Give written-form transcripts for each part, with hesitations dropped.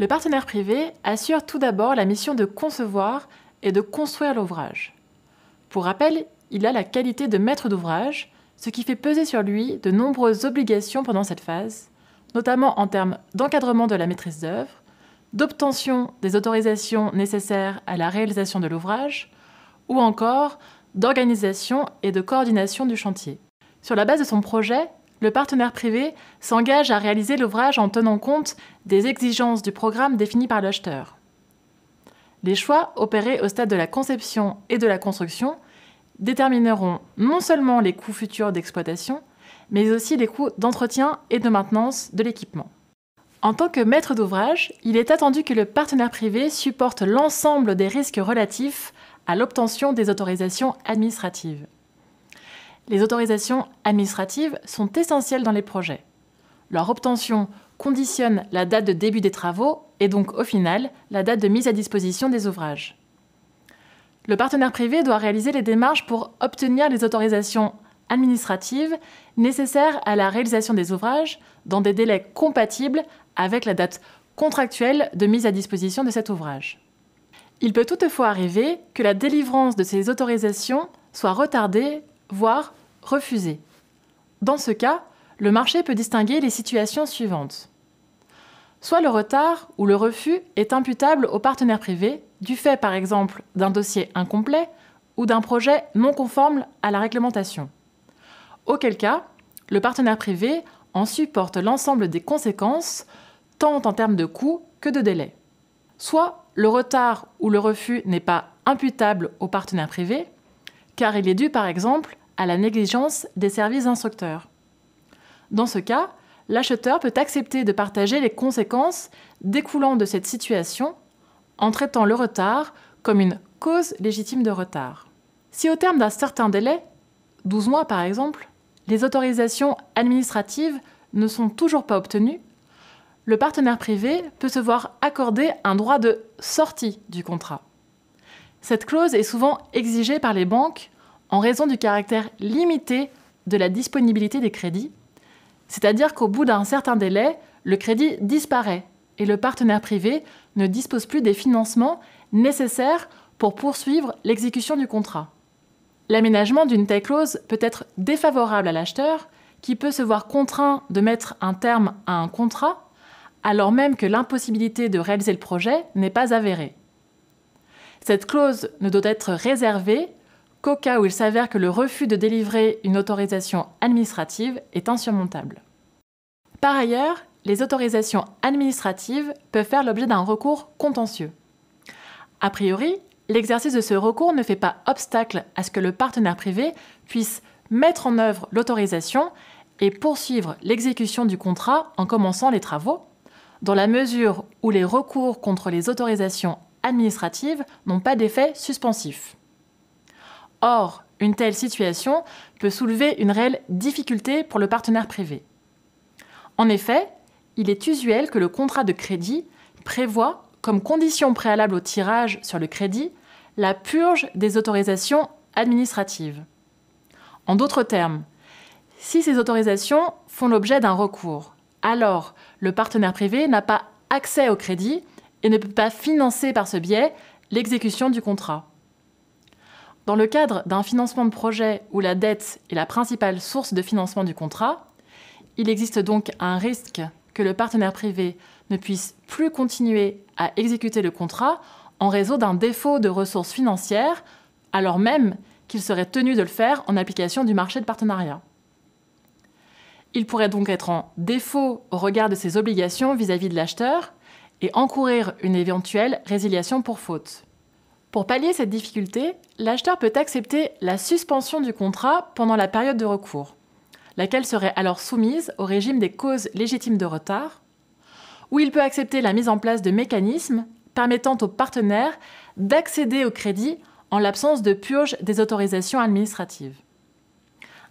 Le partenaire privé assure tout d'abord la mission de concevoir et de construire l'ouvrage. Pour rappel, il a la qualité de maître d'ouvrage, ce qui fait peser sur lui de nombreuses obligations pendant cette phase, notamment en termes d'encadrement de la maîtrise d'œuvre, d'obtention des autorisations nécessaires à la réalisation de l'ouvrage, ou encore d'organisation et de coordination du chantier. Sur la base de son projet, le partenaire privé s'engage à réaliser l'ouvrage en tenant compte des exigences du programme défini par l'acheteur. Les choix opérés au stade de la conception et de la construction détermineront non seulement les coûts futurs d'exploitation, mais aussi les coûts d'entretien et de maintenance de l'équipement. En tant que maître d'ouvrage, il est attendu que le partenaire privé supporte l'ensemble des risques relatifs à l'obtention des autorisations administratives. Les autorisations administratives sont essentielles dans les projets. Leur obtention conditionne la date de début des travaux et donc au final la date de mise à disposition des ouvrages. Le partenaire privé doit réaliser les démarches pour obtenir les autorisations administratives nécessaires à la réalisation des ouvrages dans des délais compatibles avec la date contractuelle de mise à disposition de cet ouvrage. Il peut toutefois arriver que la délivrance de ces autorisations soit retardée, voire refusée. Dans ce cas, le marché peut distinguer les situations suivantes. Soit le retard ou le refus est imputable au partenaire privé, du fait par exemple d'un dossier incomplet ou d'un projet non conforme à la réglementation. Auquel cas, le partenaire privé en supporte l'ensemble des conséquences, tant en termes de coûts que de délais. Soit le retard ou le refus n'est pas imputable au partenaire privé, car il est dû par exemple à la négligence des services instructeurs. Dans ce cas, l'acheteur peut accepter de partager les conséquences découlant de cette situation en traitant le retard comme une cause légitime de retard. Si au terme d'un certain délai, 12 mois par exemple, les autorisations administratives ne sont toujours pas obtenues, le partenaire privé peut se voir accorder un droit de sortie du contrat. Cette clause est souvent exigée par les banques en raison du caractère limité de la disponibilité des crédits, c'est-à-dire qu'au bout d'un certain délai, le crédit disparaît et le partenaire privé ne dispose plus des financements nécessaires pour poursuivre l'exécution du contrat. L'aménagement d'une telle clause peut être défavorable à l'acheteur, qui peut se voir contraint de mettre un terme à un contrat, alors même que l'impossibilité de réaliser le projet n'est pas avérée. Cette clause ne doit être réservée qu'au cas où il s'avère que le refus de délivrer une autorisation administrative est insurmontable. Par ailleurs, les autorisations administratives peuvent faire l'objet d'un recours contentieux. A priori, l'exercice de ce recours ne fait pas obstacle à ce que le partenaire privé puisse mettre en œuvre l'autorisation et poursuivre l'exécution du contrat en commençant les travaux, dans la mesure où les recours contre les autorisations administratives n'ont pas d'effet suspensif. Or, une telle situation peut soulever une réelle difficulté pour le partenaire privé. En effet, il est usuel que le contrat de crédit prévoit, comme condition préalable au tirage sur le crédit, la purge des autorisations administratives. En d'autres termes, si ces autorisations font l'objet d'un recours, alors le partenaire privé n'a pas accès au crédit et ne peut pas financer par ce biais l'exécution du contrat. Dans le cadre d'un financement de projet où la dette est la principale source de financement du contrat, il existe donc un risque que le partenaire privé ne puisse plus continuer à exécuter le contrat en raison d'un défaut de ressources financières, alors même qu'il serait tenu de le faire en application du marché de partenariat. Il pourrait donc être en défaut au regard de ses obligations vis-à-vis de l'acheteur et encourir une éventuelle résiliation pour faute. Pour pallier cette difficulté, l'acheteur peut accepter la suspension du contrat pendant la période de recours, laquelle serait alors soumise au régime des causes légitimes de retard, ou il peut accepter la mise en place de mécanismes permettant aux partenaires d'accéder au crédit en l'absence de purge des autorisations administratives.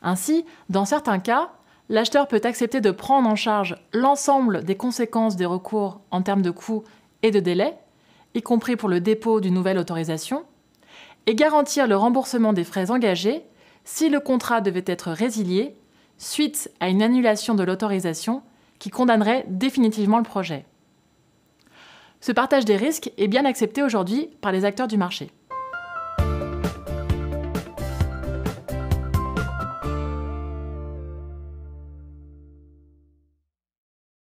Ainsi, dans certains cas, l'acheteur peut accepter de prendre en charge l'ensemble des conséquences des recours en termes de coûts et de délais, y compris pour le dépôt d'une nouvelle autorisation, et garantir le remboursement des frais engagés si le contrat devait être résilié suite à une annulation de l'autorisation qui condamnerait définitivement le projet. Ce partage des risques est bien accepté aujourd'hui par les acteurs du marché.